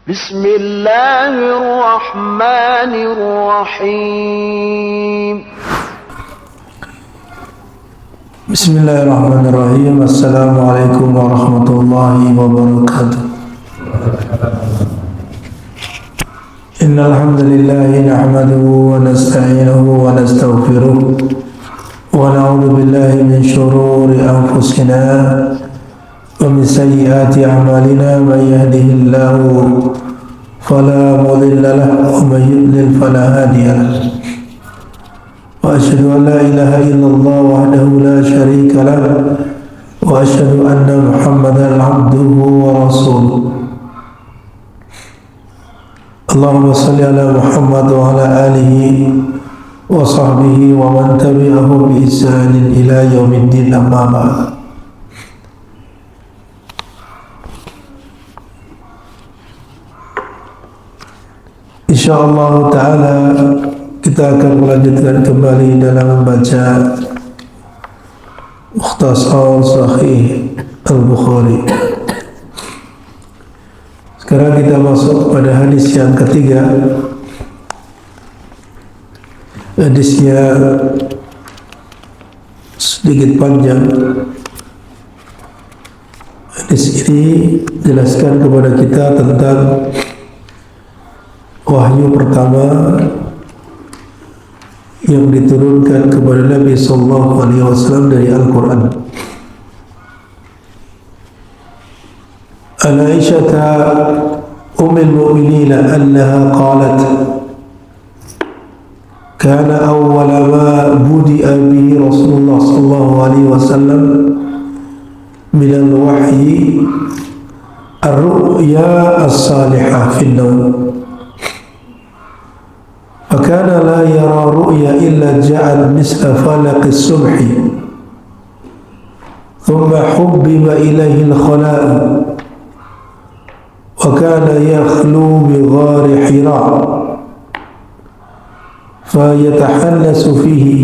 بسم الله الرحمن الرحيم بسم الله الرحمن الرحيم. السلام عليكم ورحمة الله وبركاته. إن الحمد لله نحمده ونستعينه ونستغفره ونعوذ بالله من شرور أنفسنا ومن سيئات أعمالنا. من يهده الله فلا مضل له ومن يضلل فلا هادي له. وأشهد أن لا إله إلا الله وحده لا شريك له وأشهد أن محمدا عبده ورسوله. اللهم صل على محمد وعلى آله وصحبه ومن تبعهم بإحسان إلى يوم الدين. أما بعد. InsyaAllah ta'ala kita akan melanjutkan kembali dalam membaca Mukhtasar Sahih Al-Bukhari. Sekarang kita masuk pada hadis yang ketiga. Hadisnya sedikit panjang. Hadis ini jelaskan kepada kita tentang wahyu pertama yang diturunkan kepada Nabi sallallahu alaihi wasallam dari Al-Quran. An Aisyah ummul mu'minin annaha qalat kana awwal ma budi'a bihi Rasulullah sallallahu alaihi wasallam min al-wahyi ar-ru'ya as-salihah fi an-nawm. فكان لا يرى رؤيا إلا جعل مثل فلق الصبح ثم حبب إليه الخلاء وكان يخلو بغار حراء فيتحنس فيه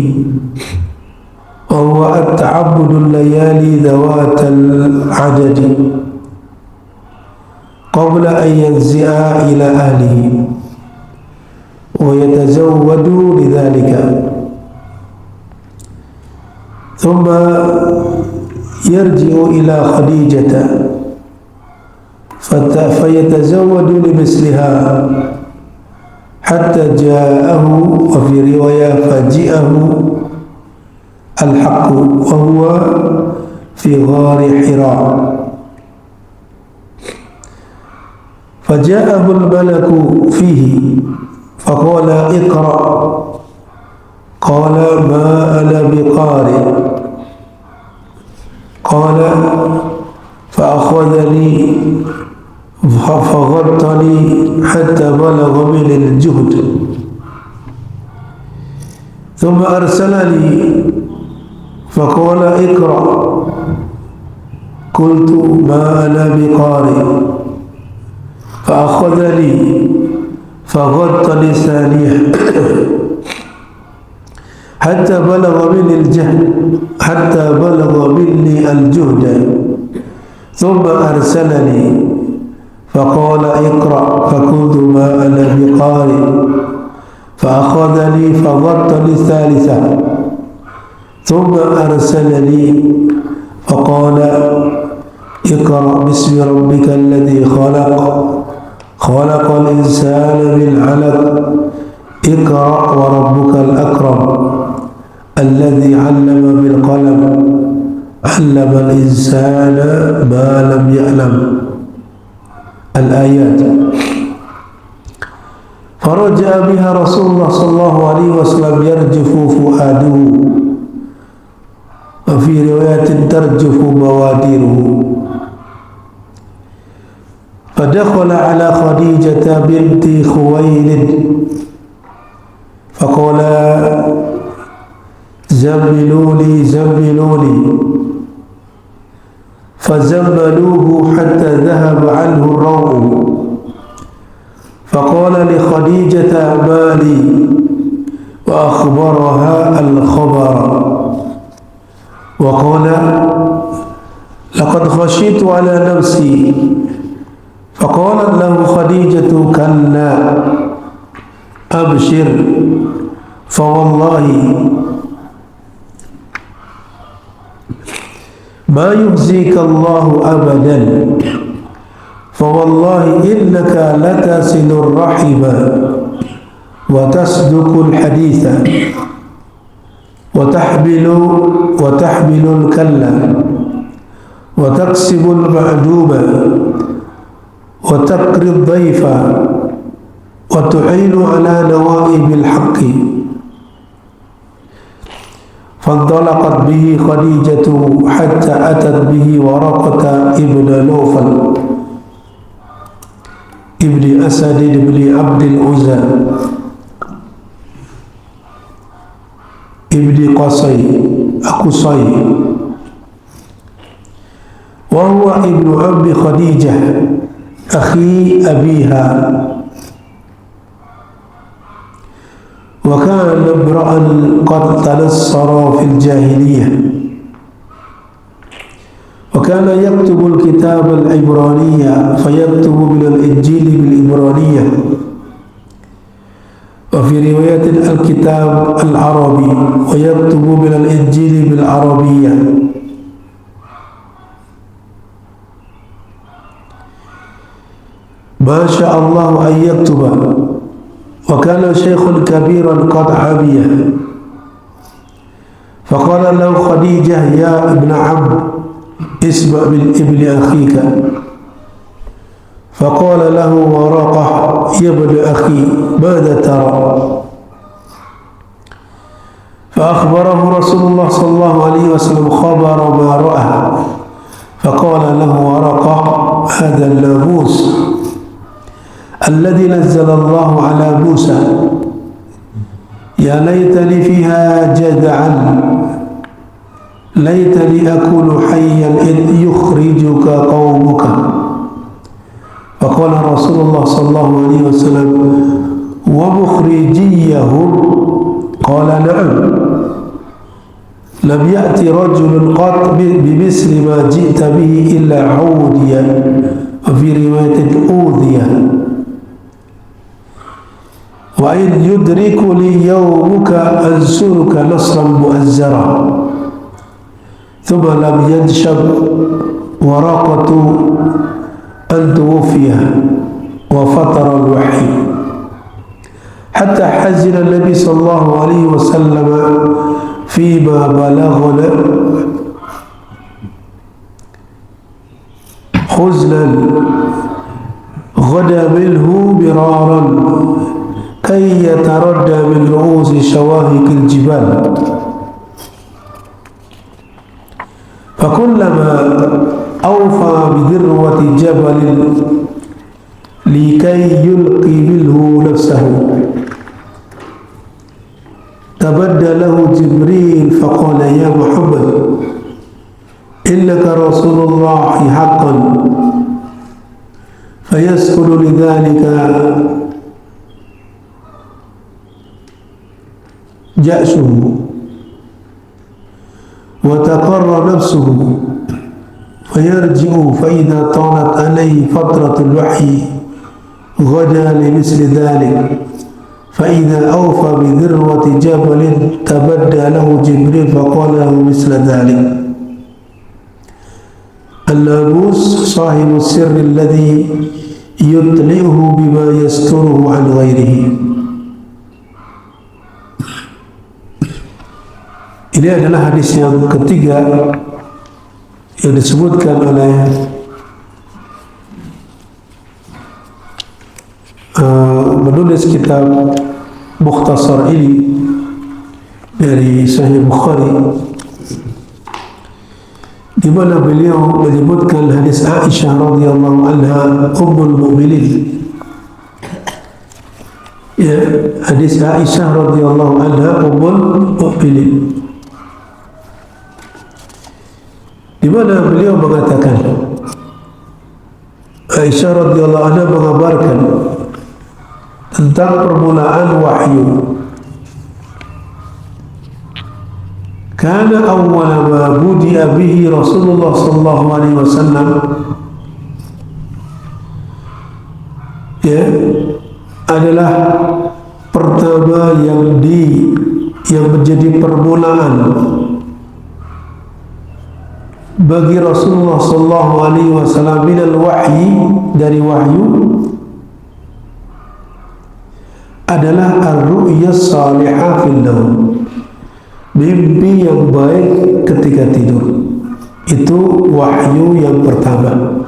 وهو التعبد الليالي ذوات العدد قبل أن ينزع إلى أهله ويتزود لذلك ثم يرجع إلى خديجة فيتزود لمثلها حتى جاءه وفي رواية فجاءه الحق وهو في غار حراء فجاءه الملك فيه فقال اقرأ قال ما أنا بقارئ قال فأخذني فغطني حتى بلغ من الجهد ثم أرسلني فقال اقرأ قلت ما أنا بقارئ فأخذني فغطني ثانية حتى بلغ مني الجهد حتى بلغ مني الجهد ثم أرسلني فقال اقرأ فقلت ما أنا بقارئ فأخذني فغطني الثالثة ثم أرسلني فقال اقرأ باسم ربك الذي خلق خلق الإنسان من علق اقرأ وربك الأكرم الذي علم بالقلم علم الإنسان ما لم يعلم. الآيات. فرجع بها رسول الله صلى الله عليه وسلم يرجف فؤاده وفي رواية ترجف بوادره. فدخل على خديجة بنت خويلد فقال زملوني زملوني فزملوه حتى ذهب عنه الروع فقال لخديجة ما لي وأخبرها الخبر وقال لقد خشيت على نفسي Faqalat lahu Khadijatu kalla abshir fa wallahi ma yukhzika Allahu abadan fa wallahi innaka latasilur rahima wa tasduqul haditha wa tahbilul kalla wa taksibul ma'duba wa taqrid dhaifa wa tu'inu ala nawaibil haqqi. Fantalaqat bihi Khadijatu hatta atat bihi Waraqata ibn Nawfal ibn Asad ibn Abdul Uzza ibn Qusay wa huwa ibn Abi Khadijah akhi abiha wa kana imra'an qad tanassara fil jahiliyah wa kana yaktubu al-kitab al-ibraniyya fayaktubu min al-injil bil-ibraniyya wa fi riwayat al-kitab al-arabi wa yaktubu min al-injil bil-arabiyya. ما شاء الله أن يكتب وكان شيخ كبيرا قد عمي فقال له خديجة يا ابن عم اسمع من ابن أخيك فقال له ورقة يا ابن أخي ماذا ترى فأخبره رسول الله صلى الله عليه وسلم خبر ما رأى فقال له ورقة هذا الناموس الذي نزل الله على موسى يا ليتني فيها جدعا ليتني أكون حيا إذ يخرجك قومك فقال رسول الله صلى الله عليه وسلم ومخرجيهم قال نعم لم يأتي رجل قط بمثل ما جئت به إلا عوديا وفي رواية أوذيا وإن يدركني يومك أنصرك نصرا مؤزرا ثم لم ينشب ورقة أن توفي وفطر الوحي حتى حزن النبي صلى الله عليه وسلم فيما بلغنا حزنا غدا منه مرارا كي يتردى من رؤوس شواهق الجبال فكلما أوفى بذروة جبل لكي يلقي منه نفسه تبدى له جبريل فقال يا محمد إنك رسول الله حقا فيسكن لذلك جأشه وتقر نفسه فيرجع فإذا طالت عليه فترة الوحي غدا لمثل ذلك فإذا أوفى بذروة جبل تبدى له جبريل فقال له مثل ذلك. الناموس صاحب السر الذي يطلعه بما يستره عن غيره. Ini adalah hadis yang ketiga yang disebutkan oleh menulis kitab Mukhtasar ini dari Sahih Bukhari, di mana beliau menyebutkan hadis Aisyah radhiyallahu anha ummul mu'minin. Ya, hadis Aisyah radhiyallahu anha ummul mu'minin, di mana beliau mengatakan, Aisyah radhiyallahu anha mengabarkan tentang permulaan wahyu. Kana awwala ma budi'a bihi Rasulullah sallallahu alaihi wasallam ya adalah pertama yang menjadi permulaan bagi Rasulullah sallallahu alaihi wasallam minal wahyi, dari wahyu, adalah ar-ru'ya salihah fil naum, mimpi yang baik ketika tidur. Itu wahyu yang pertama.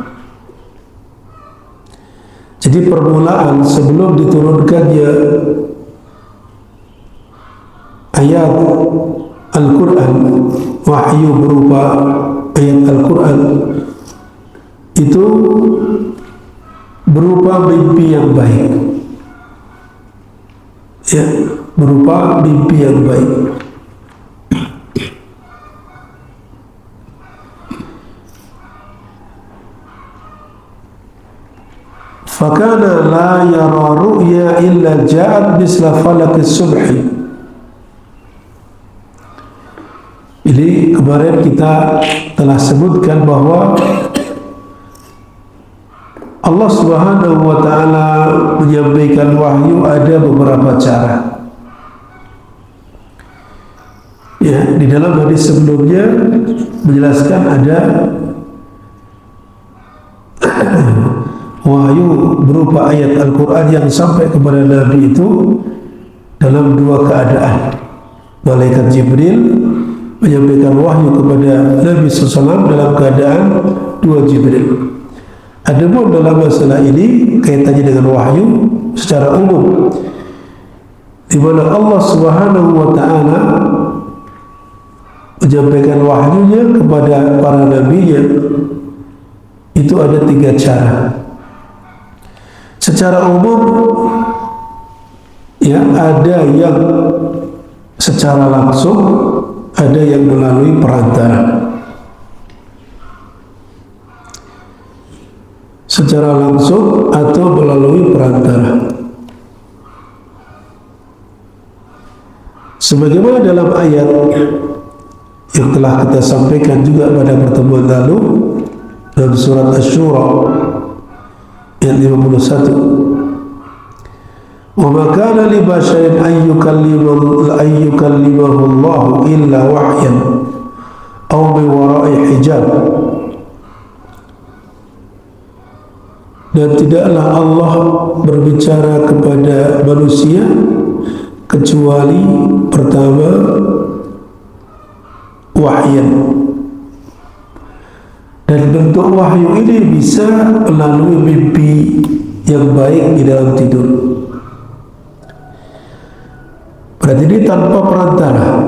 Jadi permulaan sebelum diturunkannya ayat Al-Quran, wahyu berupa ayat Al-Quran, itu berupa mimpi yang baik, ya, berupa mimpi yang baik. Fakana la yara ru'ya illa ja'at misla falakis subhi. Jadi kemarin kita telah sebutkan bahwa Allah Subhanahu wa ta'ala menyampaikan wahyu ada beberapa cara. Ya, di dalam hadis sebelumnya menjelaskan ada wahyu berupa ayat Al-Quran yang sampai kepada Nabi itu dalam dua keadaan. Malaikat Jibril menyampaikan wahyu kepada Nabi SAW dalam keadaan dua Jibril. Adapun dalam masalah ini kaitannya dengan wahyu secara umum, di mana Allah Subhanahu wa ta'ala menyampaikan wahyunya kepada para nabinya, itu ada tiga cara. Secara umum, ya, ada yang secara langsung, ada yang melalui perantara. Secara langsung atau melalui perantara. Sebagaimana dalam ayat yang telah kita sampaikan juga pada pertemuan lalu dalam surat Asy-Syura ayat 51. Wa ma kana li basharin an yukallimahu Allah illa wahyan aw min wara'i hijab. Dan tidaklah Allah berbicara kepada manusia kecuali pertama wahyan. Dan bentuk wahyu ini bisa melalui mimpi yang baik di dalam tidur. Berarti ini tanpa perantara.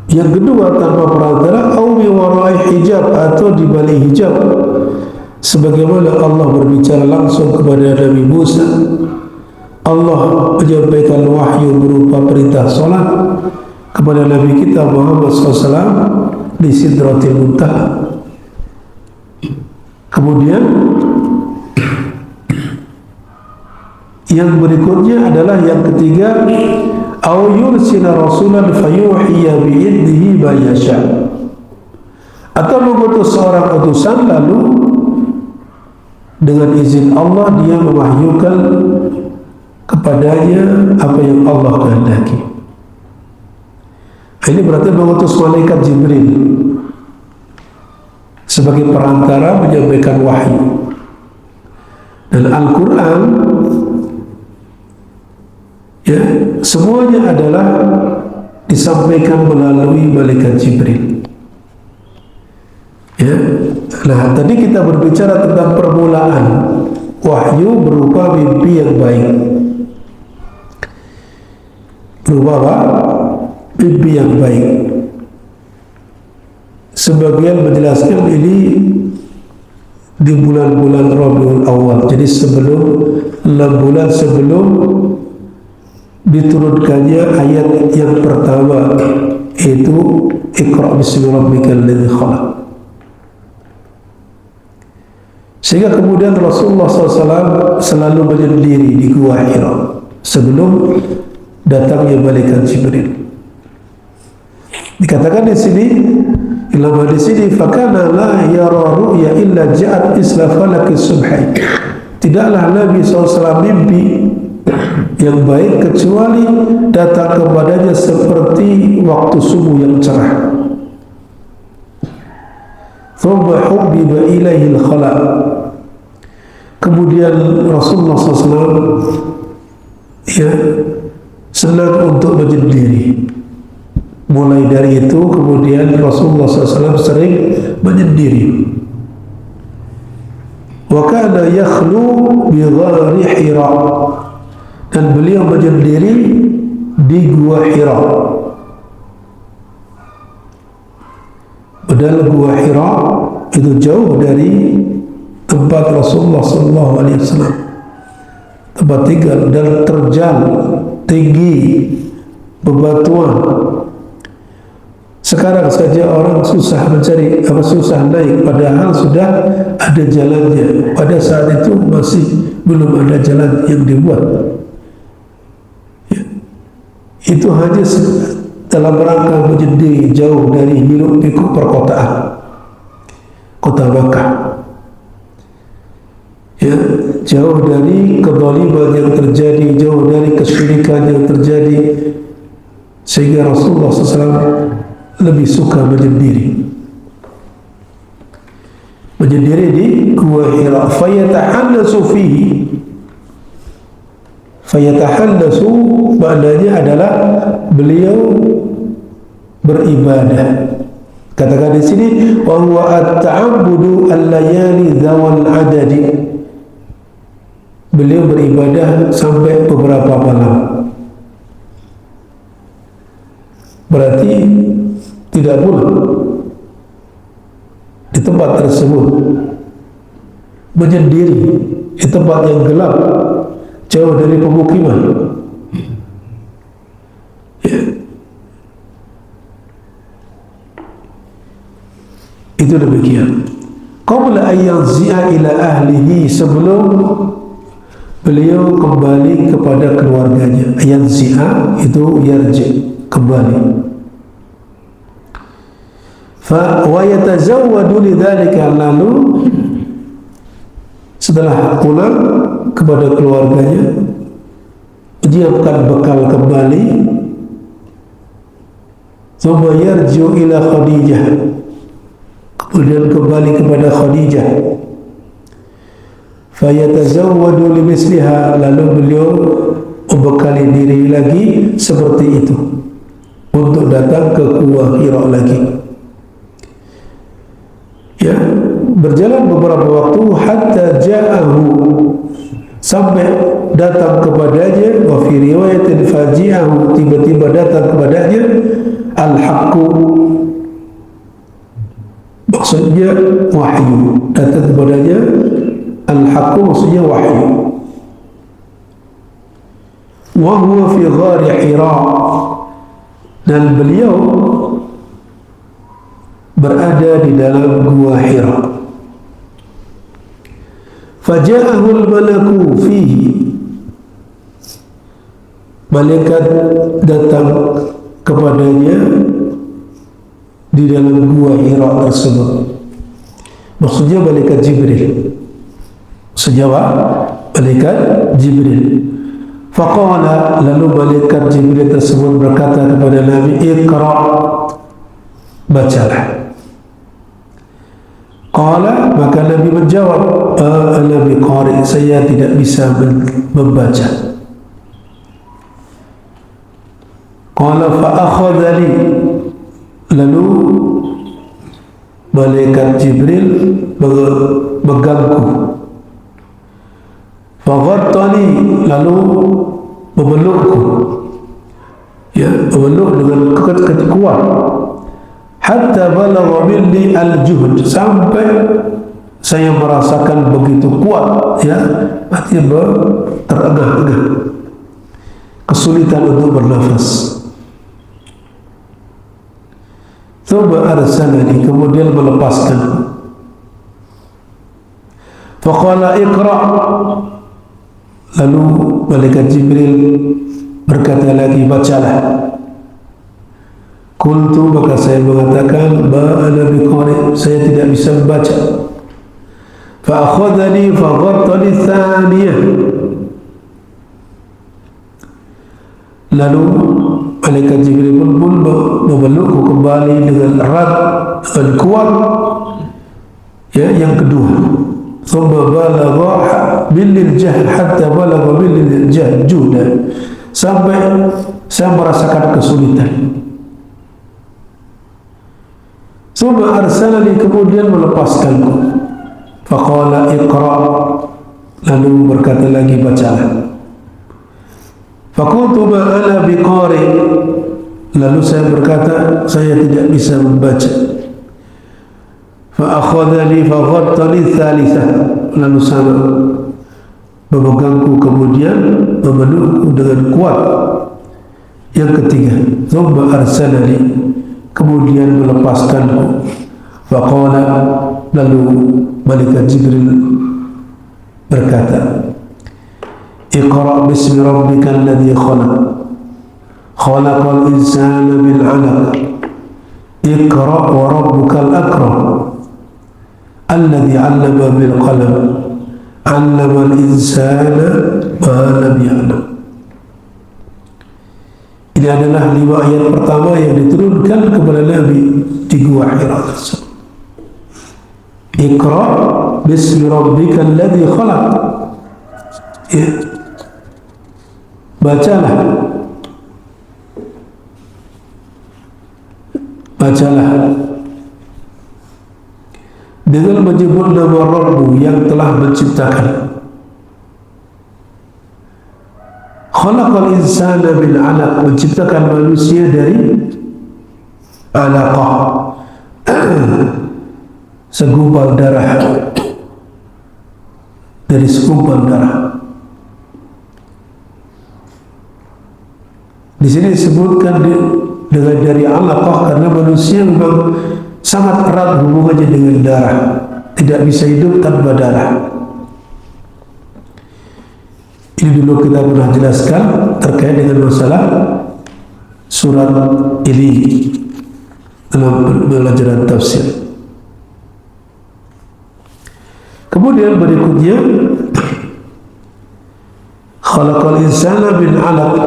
Yang kedua, tanpa perantara, au bi wara'i hijab, atau di balik hijab, sebagaimana Allah berbicara langsung kepada Nabi Musa. Allah menyampaikan wahyu berupa perintah salat kepada Nabi kita Muhammad SAW di Sidratil Muntaha. Kemudian yang berikutnya adalah yang ketiga, au yursila rasulan fayuhiya bi'idnihi ma yasha, atau mengutus seorang utusan lalu dengan izin Allah dia mewahyukan kepadanya apa yang Allah kehendaki. Ini berarti mengutus malaikat Jibril sebagai perantara menyampaikan wahyu. Dan Al-Quran, ya, semuanya adalah disampaikan melalui malaikat Jibril. Ya. Nah, tadi kita berbicara tentang permulaan wahyu berupa mimpi yang baik. Berupa apa? Mimpi yang baik. Sebagian menjelaskan ini di bulan-bulan Rabiul Awal. Jadi sebelum 6 bulan sebelum diturunkannya ayat yang pertama, yaitu Iqra bismi rabbikal ladzi khalaq. Sehingga kemudian Rasulullah SAW selalu menyendiri di Gua Hira sebelum datangnya malaikat Jibril. Dikatakan di sini, dalam hadis ini, fakana la yara ru'ya illa ja'at isla falakis subhi. tidaklah Nabi SAW mimpi yang baik kecuali datang kepadanya seperti waktu subuh yang cerah. Thumma hubbiba ilaihi al-khala. Kemudian Rasulullah SAW senang untuk menyendiri. Mulai dari itu kemudian Rasulullah SAW sering menyendiri. Wa kana yakhlu bi ghari Hira, dan beliau menyendiri di gua Hira. Padahal gua Hira itu jauh dari tempat Rasulullah SAW tempat tinggal, dan terjal tinggi bebatuan. Sekarang saja orang susah mencari, susah naik, padahal sudah ada jalannya. Pada saat itu masih belum ada jalan yang dibuat. Itu hanya dalam rangka menyendiri jauh dari hiruk pikuk perkotaan kota Makkah. Jauh dari kezaliman yang terjadi, jauh dari kesyirikan yang terjadi, sehingga Rasulullah SAW lebih suka menyendiri di gua Hira. Fayatahannasu fihi. Fayatahannasu maknanya adalah beliau beribadah. Katakan di sini wa huwa at-ta'abbudu al-layali dzawal adadi. Beliau beribadah sampai beberapa malam. Berarti tidak pulang di tempat tersebut, menyendiri di tempat yang gelap, jauh dari pemukiman. Itu demikian. Qabla an yarji'a ila ahlihi, sebelum beliau kembali kepada keluarganya. Yarji'a itu yarji, kembali. Wa yatazawwadu lidzalika, lalu setelah pulang kepada keluarganya menyiapkan bekal kembali. Thumma yarji'u ila Khadijah, kemudian kembali kepada Khadijah. Fa yatazawwadu limisliha, lalu beliau membekali diri lagi seperti itu untuk datang ke Gua Hira lagi. Berjalan beberapa waktu hatta ja'ahu, sampai datang kepadanya, wa fi riwayatin faji'ahu, tiba-tiba datang kepadanya al-haqqu, maksudnya wahyu. Datang kepadanya al-haqqu, maksudnya wahyu. Wa huwa fi ghari Hira, dan beliau berada di dalam gua Hira. Faja'ahul malaku fihi, malaikat datang kepadanya di dalam gua Hira tersebut. Maksudnya malaikat Jibril. Sejawab malaikat Jibril. Faqala, lalu malaikat Jibril tersebut berkata kepada Nabi, Iqra, bacalah. Qala, maka Nabi menjawab, ana biqari, saya tidak bisa membaca. Qala fa akhadhani, lalu malaikat Jibril megangku. Fa ghattani, lalu memelukku, memeluk dengan kuat. Hatta balagha minni al-juhd, sampai saya merasakan begitu kuat, artinya terengah-engah, kesulitan untuk bernafas. Thumma arsalani, kemudian melepaskan. Faqala Iqra, lalu malaikat Jibril berkata lagi, bacalah. Qultu, maka saya mengatakan, ba ana biqari, saya tidak bisa membaca. Fa'akhadhani faghattani thaniyah. Lalu malaikat Jibril pun memelukku kembali dengan erat, dengan kuat, ya, yang kedua. Thumma balagha billil jahl hatta balagha billil jahl juhda, sampai saya merasakan kesulitan. Thumma arsalani, kemudian melepaskanku. Faqala iqra, lalu berkata lagi, bacalah. Faqultu ma ana biqari, lalu saya berkata, saya tidak bisa membaca. Fa'akhadhani faghattani thalithah, lalu sama memegangku kemudian memelukku dengan kuat. Yang ketiga, thumma arsalani, kemudian melepaskanku. Faqala, lalu malaikat Jibril berkata, Iqra bismi rabbika alladhi khalaq, khalaqal insana min 'alaq, Iqra wa rabbukal akram, alladhi 'allama bil qalam, 'allamal insana ma lam ya'lam. Ini adalah 5 ayat pertama yang diturunkan kepada Nabi di Gua Hira. Iqra bismi rabbika alladhi khalaq, ya, bacalah dengan menyebut nama Rabbu yang telah menciptakan. Khalaqal insana min 'alaq, menciptakan manusia dari alaqah, segumpal darah, dari segumpal darah. Di sini disebutkan dengan dari alaqah karena manusia memang sangat erat hubungannya dengan darah, tidak bisa hidup tanpa darah. Ini dulu kita pernah jelaskan terkait dengan masalah surat ini dalam pelajaran tafsir. Kemudian berikutnya, khalaqal insana min 'alaq,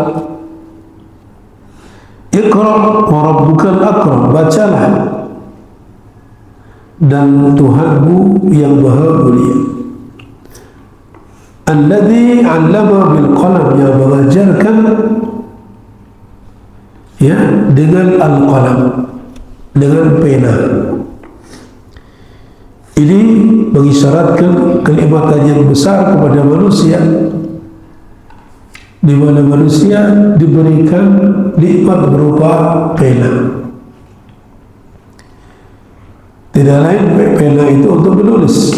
Iqra wa rabbukal akram, bacalah dan Tuhanmu yang maha mulia. Alladhi 'allama bil qalam, yang mengajarkan, ya, dengan al-qalam, dengan pena. Ini mengisyaratkan kenikmatan yang besar kepada manusia, di mana manusia diberikan nikmat berupa pena. Tidak lain, pena itu untuk menulis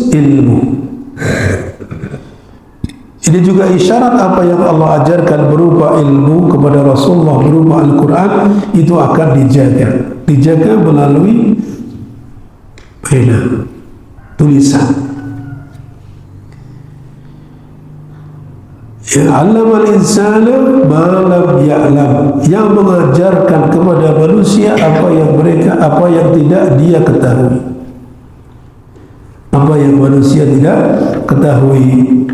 ilmu. Ini juga isyarat apa yang Allah ajarkan berupa ilmu kepada Rasulullah berupa Al-Quran itu akan dijaga melalui pena, tulisan. Ya, 'allamal insana ma lam ya'lam, yang mengajarkan kepada manusia apa yang tidak dia ketahui, apa yang manusia tidak ketahui.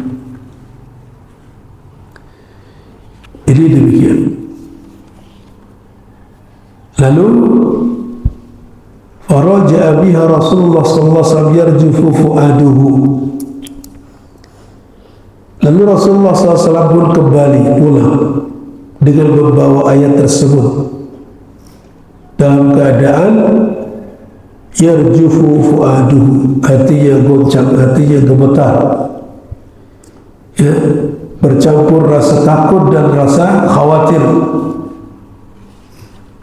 Jadi demikian. Lalu faraja'a biha Rasulullah sallallahu alaihi wasallam yarjufu fu'aduhu. Lalu Rasulullah SAW pun kembali pulang dengan membawa ayat tersebut dalam keadaan yarjufu fu'aduhu, hatinya goncang, hatinya gemetar, ya, bercampur rasa takut dan rasa khawatir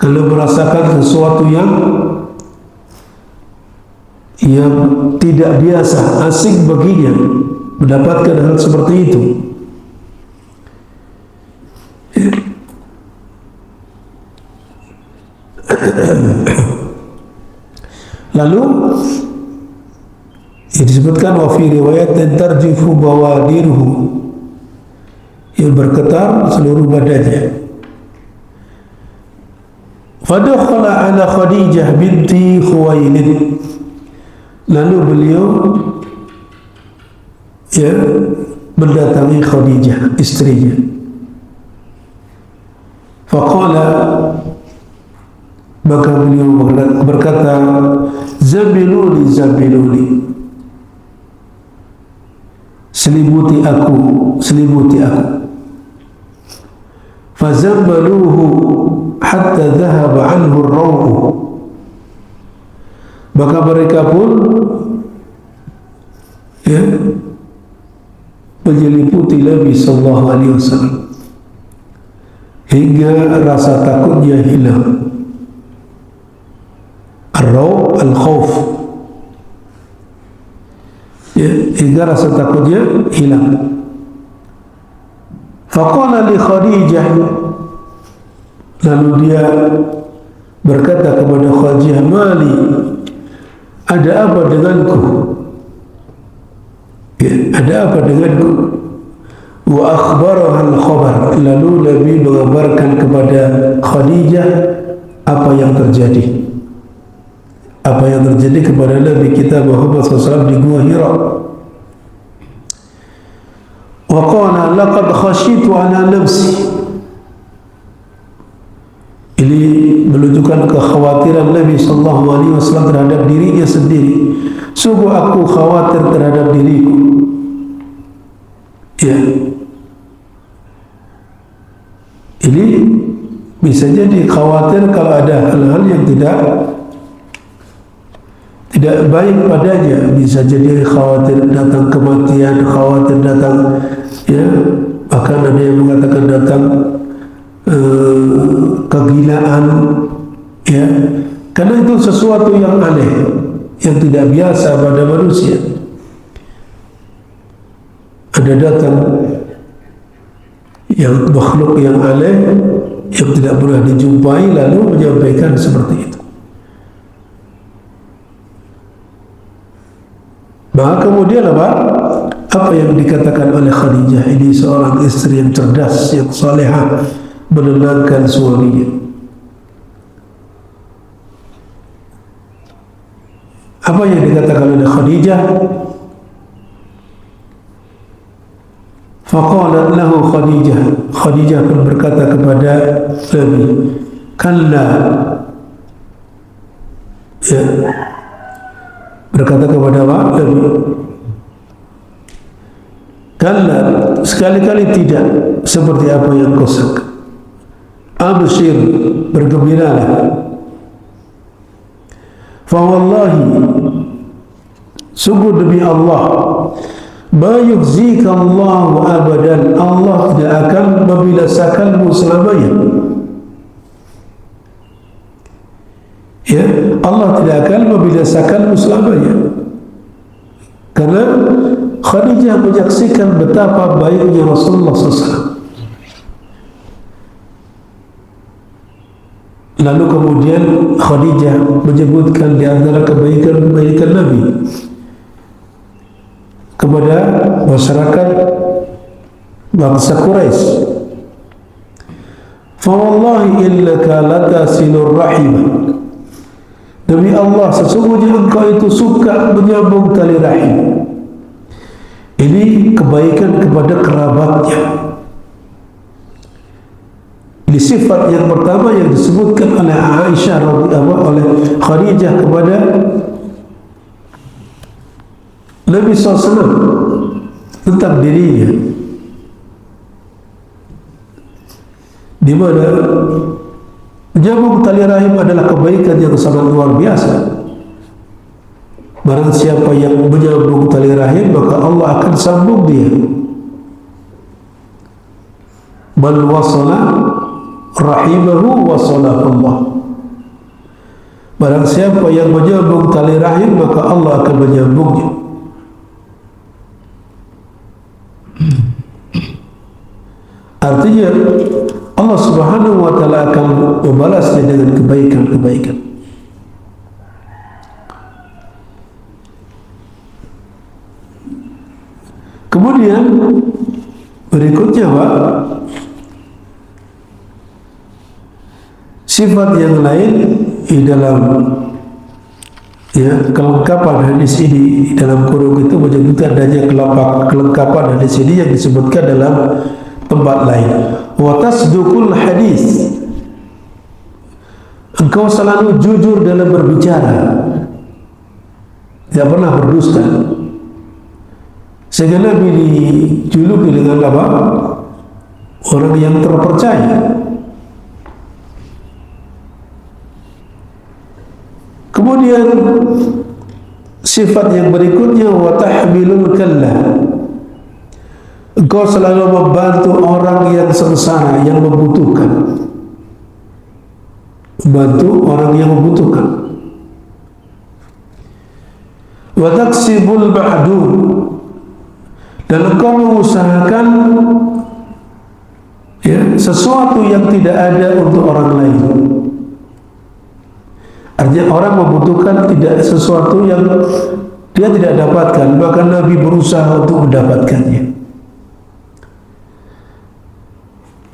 kalau merasakan sesuatu yang tidak biasa, asing baginya mendapatkan hal seperti itu. Lalu disebutkan wa fi riwayat tarjifu bawadirhu, yang bergetar seluruh badannya. Fadakhala ala Khadijah binti Khuwailid, Lalu beliau mendatangi Khadijah, istrinya. Faqala, maka beliau berkata, zamiluni, selimuti aku. Fazammaluhu hatta dhahaba anhu ar-raw'u. Maka mereka pun menyelimuti Nabi sallallahu alaihi wasallam hingga rasa takutnya hilang. Ar-raw' al-khawf, hingga rasa takutnya hilang. Faqala li Khadijah, lalu dia berkata kepada Khadijah, mali, ada apa denganku? Ada apa denganku? Wa akhbaraha al-khabar, lalu Nabi mengabarkan kepada Khadijah apa yang terjadi. Apa yang terjadi kepada Nabi kita Muhammad SAW di Gua Hira. Wa qala laqad khashitu ala nafsi. Ini menunjukkan kekhawatiran Nabi SAW terhadap dirinya sendiri. Sungguh aku khawatir terhadap diriku. Ini bisa jadi khawatir kalau ada hal-hal yang tidak baik padanya. Bisa jadi khawatir datang kematian, khawatir datang bahkan ada yang mengatakan datang kegilaan, karena itu sesuatu yang aneh, yang tidak biasa pada manusia. Ada datang yang makhluk yang aneh yang tidak pernah dijumpai, lalu menyampaikan seperti itu. Maka kemudian apa yang dikatakan oleh Khadijah, ini seorang istri yang cerdas, yang salehah, menenangkan suaminya. Apa yang dikatakan oleh Khadijah? Faqalat lahu Khadijah pun berkata kepada Nabi, kalla, berkata kepada Nabi, kalla, sekali-kali tidak seperti apa yang kau sangka. Abshir, bergembiralah. Fa wallahi, sungguh demi Allah, ma yukhzika Allah abadan, Allah tidak akan membinasakanmu selamanya. Allah tidak akan membinasakanmu selamanya. Karena Khadijah menyaksikan betapa baiknya Rasulullah SAW. Lalu kemudian Khadijah menyebutkan di antara kebaikan-kebaikan Nabi kepada masyarakat bangsa Quraisy. Fa wallahi innaka latasilur rahim. Demi Allah, sesungguhnya engkau itu suka menyambung tali rahim. Ini kebaikan kepada kerabatnya. Ini sifat yang pertama yang disebutkan oleh Aisyah oleh Khadijah kepada Nabi SAW tentang dirinya, di mana menyambung tali rahim adalah kebaikan yang sangat luar biasa. Barang siapa yang menyambung tali rahim, maka Allah akan sambung dia. Man wasala rahimahu wasalahu Allah. Barang siapa yang menyambung tali rahim, maka Allah akan menyambungnya. Artinya Allah Subhanahu wa ta'ala akan membalasnya dengan kebaikan-kebaikan. Kemudian berikutnya sifat yang lain di dalam Ya, kelengkapan hadis ini dalam kurung itu menyebutkan adanya kelengkapan hadis ini yang disebutkan dalam tempat lain. Wa tasduqul hadis, engkau selalu jujur dalam berbicara, tidak pernah berdusta. Sehingga Nabi dijuluki dengan apa? Orang yang terpercaya. Kemudian sifat yang berikutnya, wa tahmilul kallah, engkau selalu membantu orang yang sengsara, yang membutuhkan. Membantu orang yang membutuhkan. Wa taksibul ma'dum, dan engkau mengusahakan sesuatu yang tidak ada untuk orang lain. Artinya orang membutuhkan tidak sesuatu yang dia tidak dapatkan, maka Nabi berusaha untuk mendapatkannya.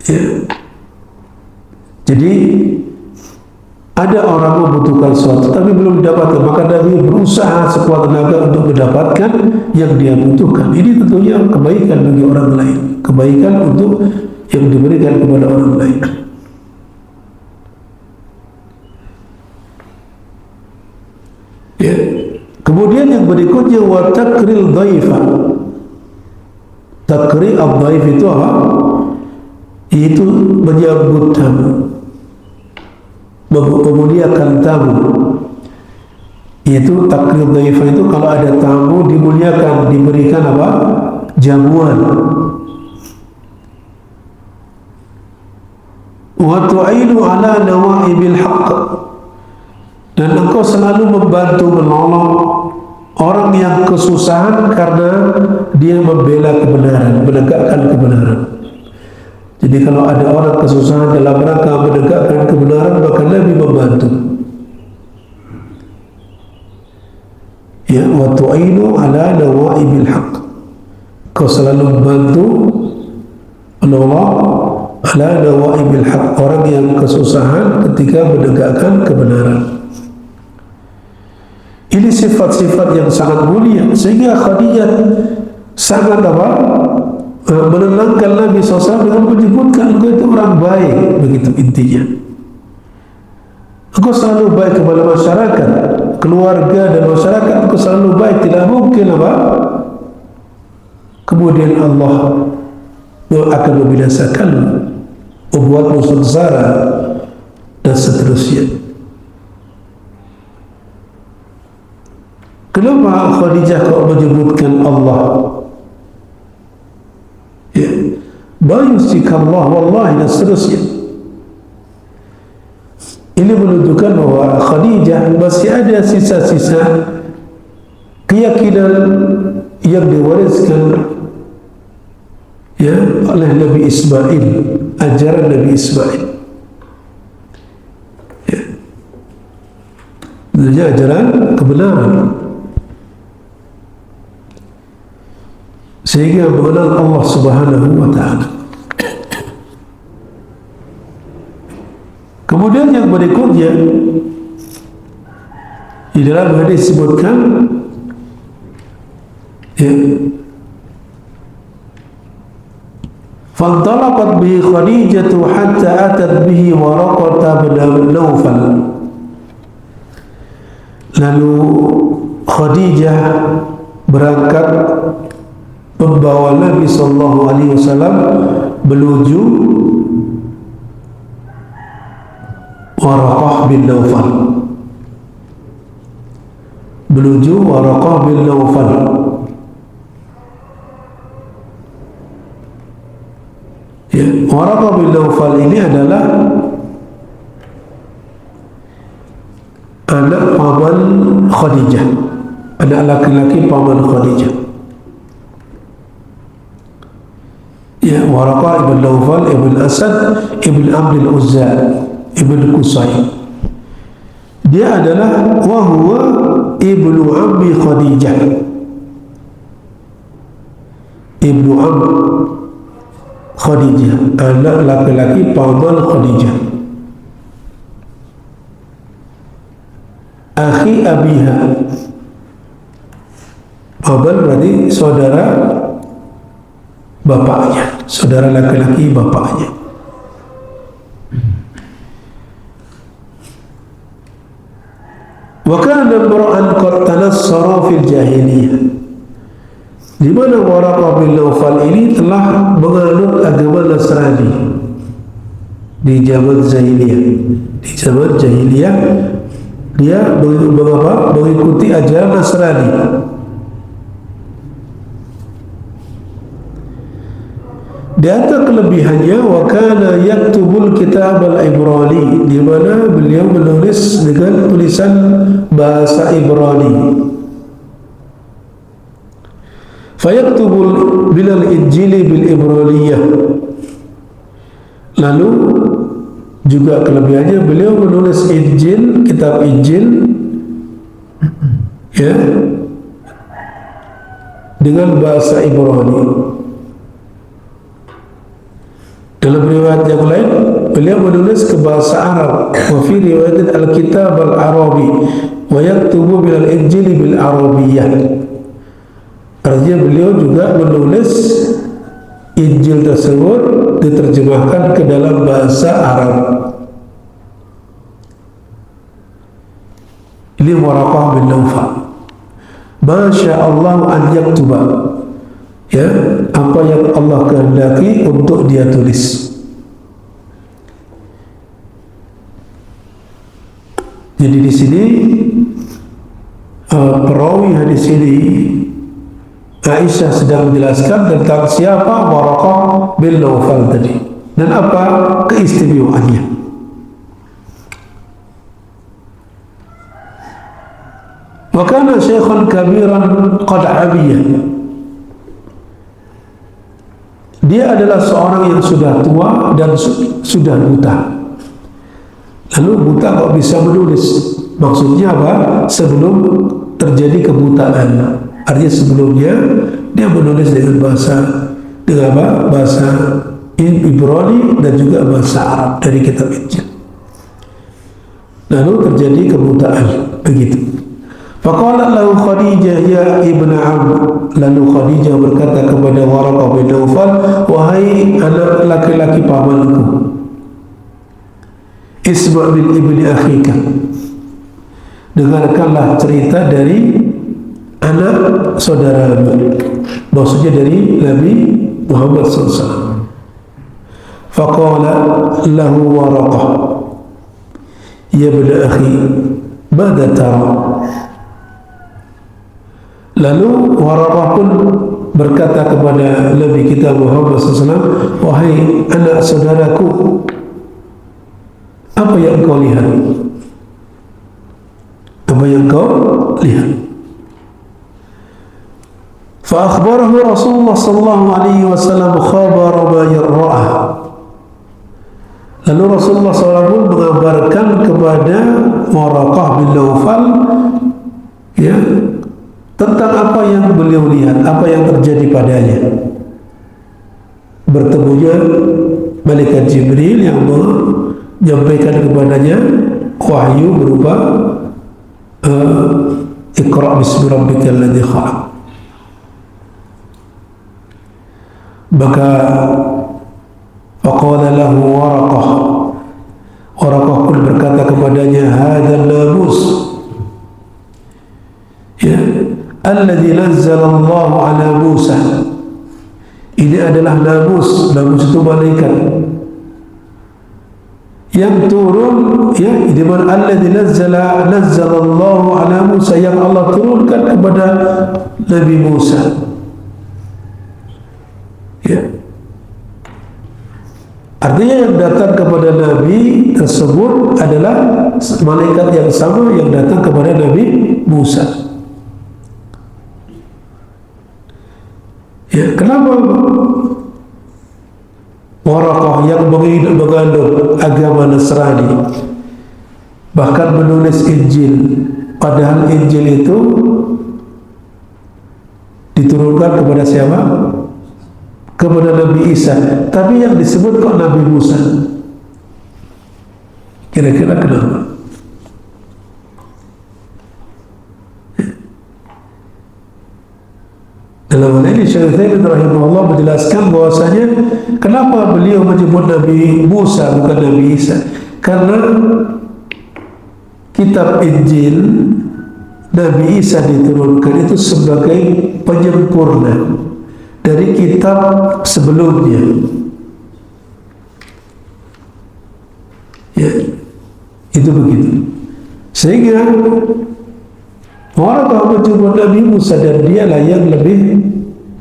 Ya. Jadi ada orang membutuhkan sesuatu tapi belum didapatkan, maka Nabi berusaha sekuat tenaga untuk mendapatkan yang dia butuhkan. Ini tentunya kebaikan bagi orang lain, kebaikan untuk yang diberikan kepada orang lain. Ya. Kemudian yang berikutnya, wa takril dhaifa. Takri ad-dhaif itu apa? Itu menyambut tamu, memuliakan tamu. Itu takri dhaifa itu kalau ada tamu dimuliakan, diberikan apa? Jamuan. Wa tu'inu ala nawaibil haqq, dan engkau selalu membantu menolong orang yang kesusahan karena dia membela kebenaran, menegakkan kebenaran. Jadi kalau ada orang kesusahan dalam rangka menegakkan kebenaran, maka Nabi membantu. Ya, wa tu'inu ala nawaibil haqq, kau selalu membantu menolong ala nawaibil haqq, orang yang kesusahan ketika menegakkan kebenaran. Ini sifat-sifat yang sangat mulia, sehingga Khadijah sangat apa? Menenangkan Nabi SAW dengan menyebutkan engkau itu orang baik, begitu intinya. Engkau selalu baik kepada masyarakat, keluarga dan masyarakat, engkau selalu baik, tidak mungkin apa? Kemudian Allah akan membinasakanmu, membuatmu sengsara dan seterusnya. Kenapa Khadijah kau menyebutkan Allah? Ya, bayusikallah wallahi dan seterusnya. Ini menunjukkan bahwa Khadijah masih ada sisa-sisa keyakinan yang diwariskan oleh Nabi Ismail, ajaran Nabi Ismail. Ya, ajaran kebenaran. Sehingga mengenal Allah Subhanahu wa ta'ala. Kemudian yang berikutnya di dalam hadis disebutkan فانطلقت به خديجة حتى أتت به ورقة بن نوفل. Lalu Khadijah berangkat membawa Nabi SAW menuju Waraqah bin Naufal, Waraqah bin Naufal ini adalah anak paman Khadijah, anak laki-laki paman Khadijah. Waraqah ibn Naufal ibn Asad ibn Abdul Uzza ibn Qusay. Dia adalah wahwa ibnu ammi Khadijah, ibnu am Khadijah, anak laki-laki paman Khadijah. Akhi abiha. Abal berarti saudara bapaknya, saudara laki-laki bapaknya. Wa kana imra'an qad tanassara fil jahiliyah, di mana Waraqah bin Nawfal ini telah menganut agama Nasrani di zaman jahiliyah. Di zaman jahiliyah dia mengikuti ajaran Nasrani. Di antara kelebihannya, wa kana yaktubul kitab al-Ibrani, di mana beliau menulis dengan tulisan bahasa Ibrani. Fayaktubul bilal injili bil Ibraniyah. Lalu juga kelebihannya, beliau menulis Injil, kitab Injil, ya, dengan bahasa Ibrani. Dalam riwayat yang lain, beliau menulis ke bahasa Arab. Wa fi riwayat al-kitab al-Arabi wa yaktubu bil Injili bil Arabiyyah. Artinya beliau juga menulis Injil tersebut diterjemahkan ke dalam bahasa Arab. Ini Waraqah bin Nawfal. Masya Allah an yaktuba, ya, apa yang Allah kehendaki untuk dia tulis. Jadi di sini perawi hadis ini, Aisyah sedang menjelaskan tentang siapa Waraqah bin Nawfal tadi dan apa keistimewaannya. Wa kana syaikhan kabiran qad abiyah. Dia adalah seorang yang sudah tua dan sudah buta. Lalu buta kok bisa menulis? Maksudnya apa? Sebelum terjadi kebutaan. Artinya sebelumnya dia menulis dengan bahasa bahasa Ibrani dan juga bahasa Arab dari kitab Injil. Lalu terjadi kebutaan, begitu. Faqalat lahu Khadijah ya ibn Amr. Lalu Khadijah berkata kepada Waraqah bin Nawfal, wahai anak laki-laki pamanku, isma' min ibni akhika, dengarkanlah cerita dari anak saudaramu, maksudnya dari Nabi Muhammad SAW. Faqala lahu Waraqah, ya ibn akhi, mada tara? Lalu Waraqah pun berkata kepada Nabi kita Muhammad SAW, wahai anak saudaraku, apa yang kau lihat? Apa yang kau lihat? Fa-akhbarahu Rasulullah sallallahu alaihi wasallam khabara ma yarra'ah. Lalu Rasulullah SAW mengabarkan kepada Waraqah bin Nawfal, ya, tentang apa yang beliau lihat, apa yang terjadi padanya. Bertemunya malaikat Jibril yang menyampaikan kepadanya wahyu berupa Iqra' bismi rabbikal ladzi khalaq. Maka faqala lahu Waraqah, Waraqah pun berkata kepadanya, hadzal namus, ya, alladzi nazzala Allah ala Musa. Ini adalah namus. Namus itu malaikat yang turun, ya, di mana alladzi nazzala Allah ala Musa, yang Allah turunkan kepada Nabi Musa. Ya. Artinya yang datang kepada Nabi tersebut adalah malaikat yang sama yang datang kepada Nabi Musa. Ya, kenapa Waraqah yang menganut agama Nasrani bahkan menulis Injil, padahal Injil itu diturunkan kepada siapa? Kepada Nabi Isa, tapi yang disebut kok Nabi Musa? Kira-kira kenapa? Dalam hal ini Syekh Utsaimin rahimahullah menjelaskan bahwasanya kenapa beliau menyebut Nabi Musa bukan Nabi Isa, karena kitab Injil Nabi Isa diturunkan itu sebagai penyempurna dari kitab sebelumnya. Ya, itu begitu. Sehingga orang tahu menyebut Nabi Musa dan dialah yang lebih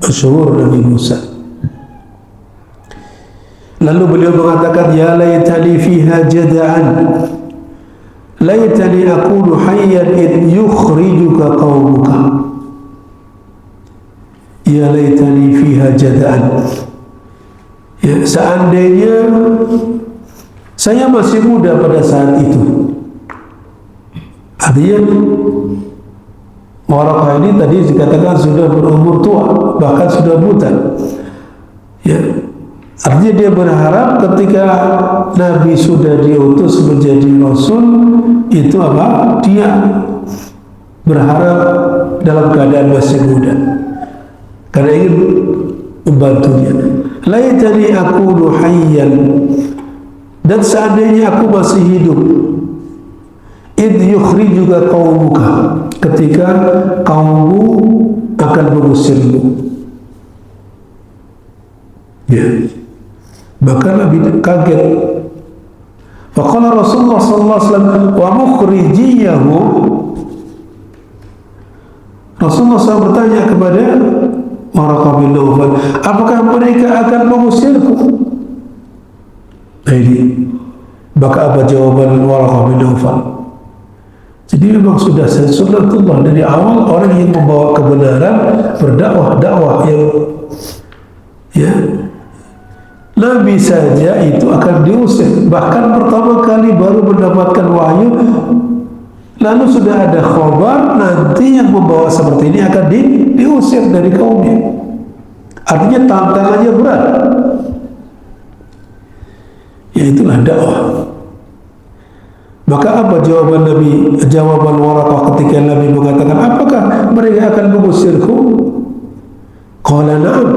masyhur, Nabi Musa. Lalu beliau mengatakan, ya laitani fiha jada'an, laitani aqulu hayyan id yukhrijuka qaumuka. Ya laitani fiha jada'an, ya, seandainya saya masih muda pada saat itu. Artinya Waraqah ini tadi dikatakan sudah berumur tua, bahkan sudah buta. Ya, artinya dia berharap ketika Nabi sudah diutus menjadi Rasul, itu apa? Dia berharap dalam keadaan masih muda, karena ingin membantunya. Laitani aqulu hayyan, dan seandainya aku masih hidup, id yukhrijuka qaumuka, ketika kaummu akan mengusirmu. Ya, maka Nabi kaget. Faqala Rasulullah sallallahu alaihi wasallam wa mukhrijiyahu. Rasulullah SAW bertanya kepada Waraqah bin Nawfal, apakah mereka akan mengusirku? Nah ini, maka apa jawaban Waraqah bin Nawfal? Jadi memang sudah sunnatullah dari awal orang yang membawa kebenaran berdakwah yang ya, Nabi saja itu akan diusir. Bahkan pertama kali baru mendapatkan wahyu, lalu sudah ada khabar nanti yang membawa seperti ini akan diusir dari kaumnya. Artinya tantangannya berat. Ya itulah dakwah. Maka apa jawaban Nabi, jawaban Waraqah ketika Nabi mengatakan, apakah mereka akan mengusirku? Qala na'am.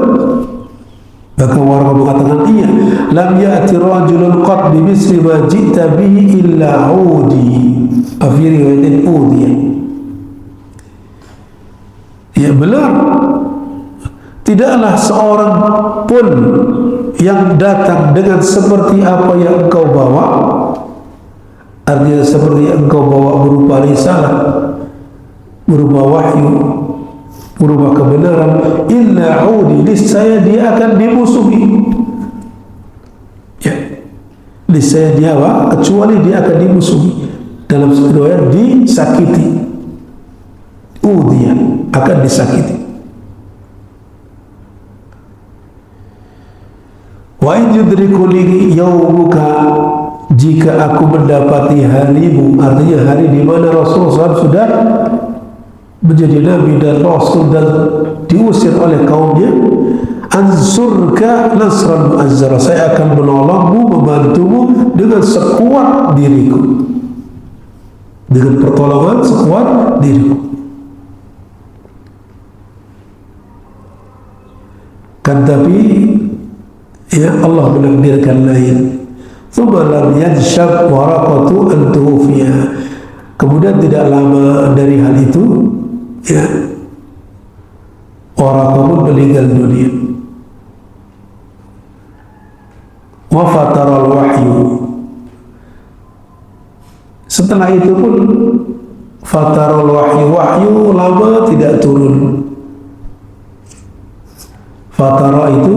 Maka Waraqah mengatakan, iya. Lam ya'ti rajulun qad bimisli ma ji'ta bihi illa udi. Fi riwayatin udiya. Ya benar, tidaklah seorang pun yang datang dengan seperti apa yang engkau bawa, artinya seperti yang engkau bawa berupa risalah, berupa wahyu, berupa kebenaran, illa udi, niscaya dia akan dimusuhi. Ya, niscaya dia apa? Kecuali dia akan dimusuhi. Dalam riwayat disakiti. Dia akan disakiti. Wa in yudrikuni yaumuka, jika aku mendapati harimu, artinya hari di mana Rasulullah SAW sudah menjadi Nabi dan Rasul dan diusir oleh kaumnya, ansurka nasran mu'azzara, saya akan menolongmu, membantumu dengan sekuat diriku, dengan pertolongan sekuat diriku. Kan tapi ya Allah menakdirkan lain. Thumma lam yajshab Waraqatu an tuwfiya. Kemudian tidak lama dari hal itu, ya, Waraqah pun meninggal dunia. Wa fatara al-wahyu. Setelah itu pun fatara al-wahyu, wahyu lama tidak turun. Fatara itu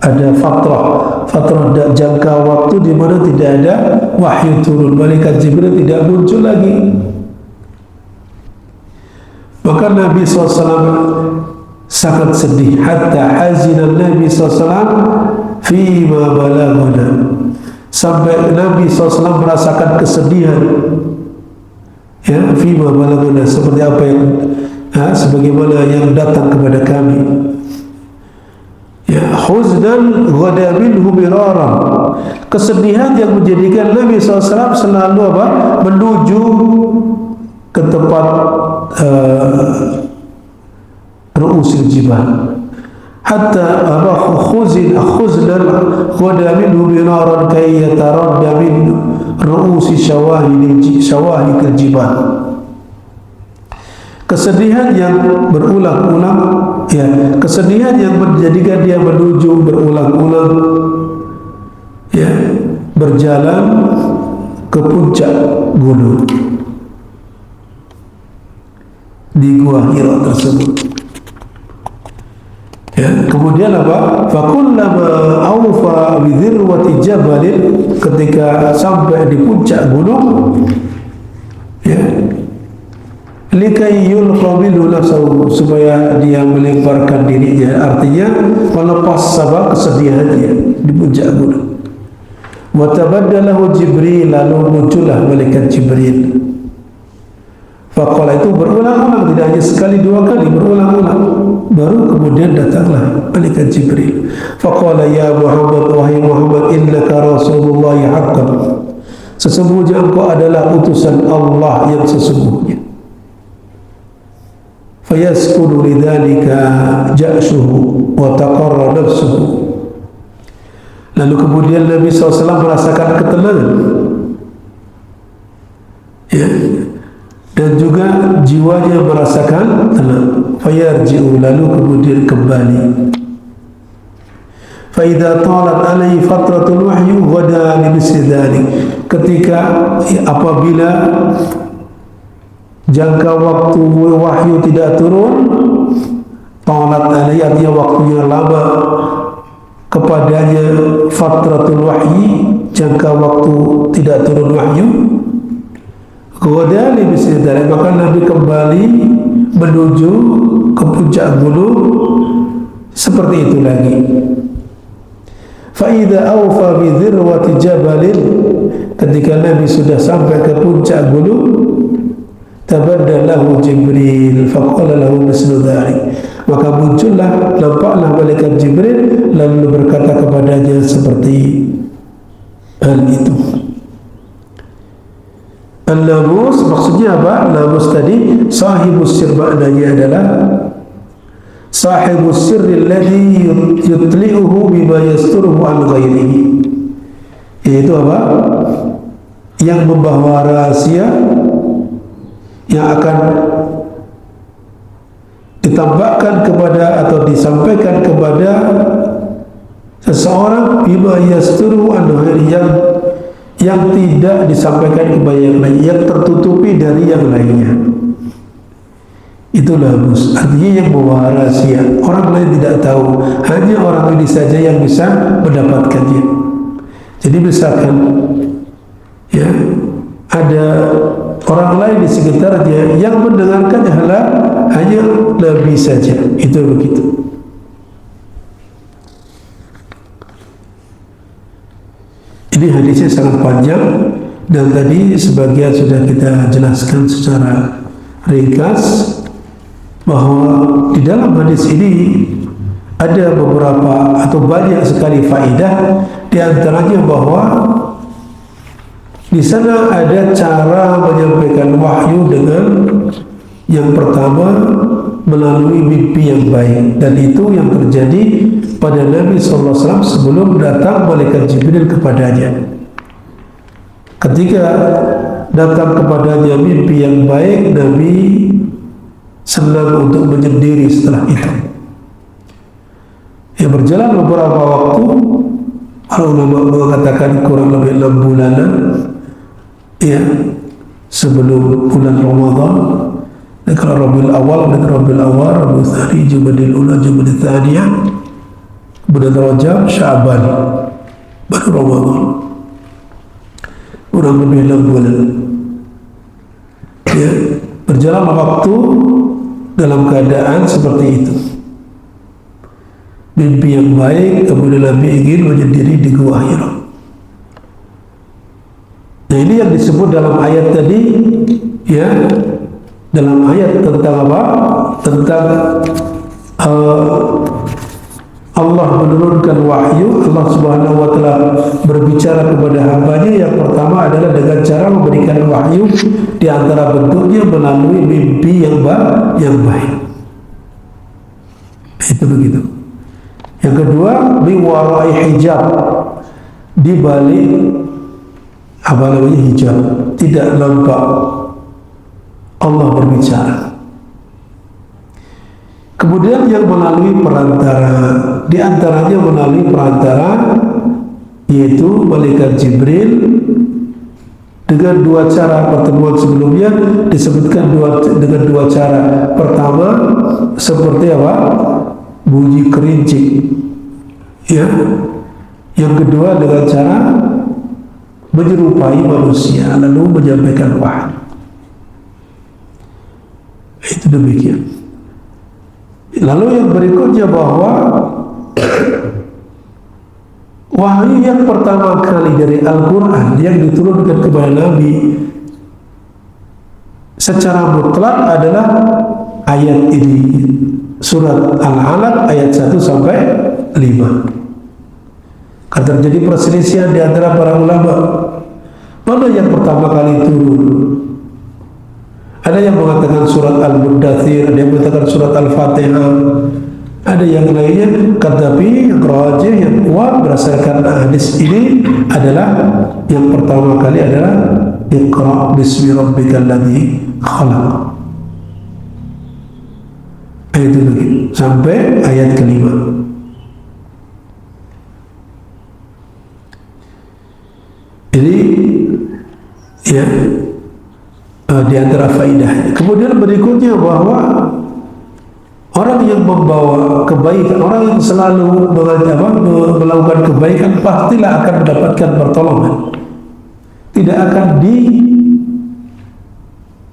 ada fatrah jangka waktu di mana tidak ada wahyu turun, malaikat Jibril tidak muncul lagi. Maka Nabi SAW sangat sedih, hatta hazina Nabi SAW fima balaguna, sampai Nabi SAW merasakan kesedihan, ya, fima balaguna, seperti apa yang sebagaimana yang datang kepada kami. Ya, huznan ghada minhu miraran, kesedihan yang menjadikan Nabi SAW selalu apa? Menuju ke tempat ru'usil jibal hatta khuzlan ghada minhu binaran kay yataradda min ru'usi syawahikil jibal. Kesedihan yang berulang-ulang, ya, kesedihan yang menjadikan dia menuju berulang-ulang, ya, berjalan ke puncak gunung di Gua Hira tersebut. Ya, kemudian apa? Fakullama awfa bi dzirwati jabalin, ketika sampai di puncak gunung, ya, likai yulqabilu nafsahu, supaya dia melemparkan dirinya, artinya melepas sabar kesedihannya di puncak gunung. Wa tabaddalahu Jibril, lalu muncullah malaikat Jibril. Faqala, itu berulang-ulang, tidak hanya sekali dua kali, berulang-ulang. Baru kemudian datanglah malaikat Jibril. Faqala ya Muhammad, wahai Muhammad, innaka Rasulullah haqqan, sesungguhnya engkau adalah utusan Allah yang sesungguhnya. Fayaskunu lidzalika ja'shuhu wa taqarra nafsuhu. Lalu kemudian Nabi SAW merasakan ketenangan, ya, dan juga jiwanya merasakan tenang. Fayarji'u, lalu kemudian kembali. Fa idza talat alaihi fatratul wahyu ghada li misli dzalik, ketika apabila jangka waktu wahyu tidak turun, talat alaihi, artinya waktunya lama kepadanya, fatratul wahyi, jangka waktu tidak turun wahyu, kemudian bisa dari, maka Nabi kembali menuju ke puncak gunung seperti itu lagi. Fa idza awfa bi dzirwati jabalin, ketika Nabi sudah sampai ke puncak gunung, tabaddalahu Jibril faqala lahu mislu dzalik, maka muncullah, nampaklah malaikat Jibril lalu berkata kepadanya seperti hal itu. Al-Namus maksudnya apa? Namus tadi sahibus sir, maknanya adalah sahibus sirri alladhi yutli'uhu bima yasturuhu an ghairihi, yaitu apa? Yang membawa rahasia yang akan ditampakkan kepada atau disampaikan kepada seseorang, bima yasturuhu an ghairihi, yang tidak disampaikan kepada yang lain, yang tertutupi dari yang lainnya. Itulah mus, artinya yang membawa rahasia, orang lain tidak tahu, hanya orang ini saja yang bisa mendapatkannya. Jadi misalkan, ya, ada orang lain di sekitarnya yang mendengarkan hanya Nabi saja, itu begitu. Ini hadisnya sangat panjang, dan tadi sebagian sudah kita jelaskan secara ringkas, bahwa di dalam hadis ini ada beberapa atau banyak sekali faedah. Di antaranya bahwa di sana ada cara menyampaikan wahyu dengan yang pertama melalui mimpi yang baik, dan itu yang terjadi pada Nabi SAW sebelum datang malaikat Jibril kepadanya. Ketika datang kepadanya mimpi yang baik, Nabi senang untuk menyendiri setelah itu. Ya, berjalan beberapa waktu, para ulama mengatakan kurang lebih 6 bulanan, ya, sebelum bulan Ramadan. Dan kalau Rabiul Awal, Rabiul Tsani, Jumadil Ula, Jumadil Tsaniyah, kemudian Rajab, Sya'ban, baru Ramadan. Kurang lebih 6 bulan. Ya, berjalan waktu dalam keadaan seperti itu. Mimpi yang baik, kemudian Nabi ingin menyendiri di Gua Hira. Nah, ini yang disebut dalam ayat tadi, ya, dalam ayat tentang apa? Tentang Allah menurunkan wahyu, Allah Subhanahu wa Ta'ala berbicara kepada hambanya. Yang pertama adalah dengan cara memberikan wahyu, di antara bentuknya melalui mimpi yang baik. itu begitu. Yang kedua, min warai hijab, di balik hijab, tidak nampak Allah berbicara. Kemudian yang melalui perantara, di antaranya melalui perantara yaitu malaikat Jibril dengan dua cara. Pertemuan sebelumnya disebutkan dengan dua cara. Pertama seperti apa? Bunyi kerincing, ya. Yang kedua dengan cara menyerupai manusia lalu menyampaikan wahyu. Itu demikian. Lalu yang berikutnya bahwa wahyu yang pertama kali dari Al-Quran yang diturunkan kepada Nabi secara mutlak adalah ayat ini, surat Al-Alaq ayat 1 sampai 5. Karena terjadi perselisihan di antara para ulama, mana yang pertama kali turun. Ada yang mengatakan surat Al-Muddathir, ada yang mengatakan surat Al-Fatihah, ada yang lainnya. Tetapi yang rajih, yang kuat berdasarkan hadis ini adalah yang pertama kali adalah Iqra bismi rabbikal ladzi khalaq. Ayat itu begitu sampai ayat kelima. Jadi ya, di antara faidah. Kemudian berikutnya bahwa orang yang membawa kebaikan, orang yang selalu melakukan kebaikan pastilah akan mendapatkan pertolongan. Tidak akan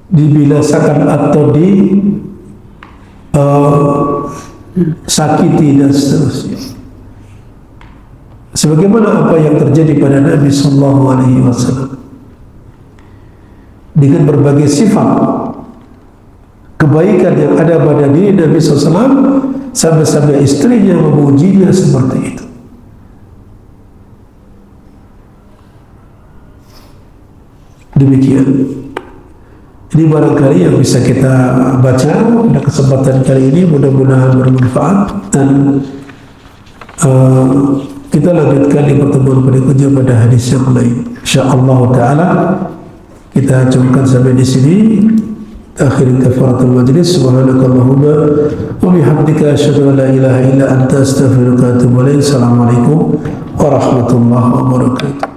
dibinasakan atau sakiti dan seterusnya. Sebagaimana apa yang terjadi pada Nabi Sallallahu Alaihi Wasallam dengan berbagai sifat kebaikan yang ada pada diri Nabi SAW, sampai-sampai istrinya memujinya seperti itu. Demikian. Ini barangkali yang bisa kita baca pada kesempatan kali ini, mudah-mudahan bermanfaat, dan kita lanjutkan di pertemuan berikutnya pada hadis yang lain. InsyaAllah Ta'ala kita cukupkan sampai di sini. Akhir kafaratul majlis. Subhanakallahumma wa bihamdika asyhadu an la ilaha illa anta astaghfiruka wa atubu ilaik. Assalamualaikum warahmatullahi wabarakatuh.